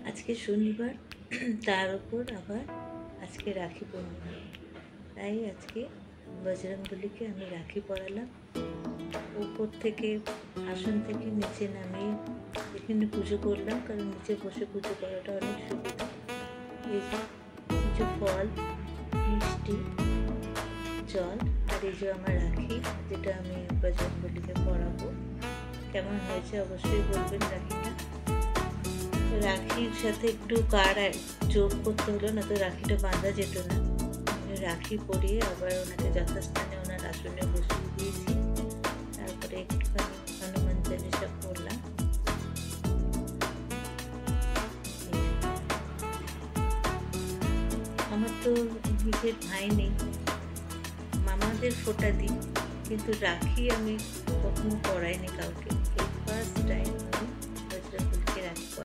আজকে শনিবার, তার উপর আবার আজকে রাখি পূর্ণিমা। তাই আজকে বজরংবলীকে আমি রাখি পরালাম। উপর থেকে আসন থেকে নিচে নামিয়ে এখানে পুজো করলাম, কারণ নিচে বসে পুজো করাটা অনেক সুবিধা। এই যে কিছু ফল, মিষ্টি, জল আর এই যে আমার রাখি, যেটা আমি বজরংবলীকে পরাবো। কেমন হয়েছে অবশ্যই বলবেন রাখিটা। রাখির সাথে একটু কার যোগ করতে হলো, না তো রাখিটা বাঁধা যেত না। রাখি পরিয়ে আবার ওনাকে যথাস্থানে ওনার আসনে বসিয়ে দিয়েছি। তারপরে একটুখানি হনুমান চালিসা পড়লাম। আমার তো নিজের ভাই নেই, মামাদের ফোঁটা দিই, কিন্তু রাখি আমি কখনো পরাইনি কাউকে, এই ফার্স্ট টাইম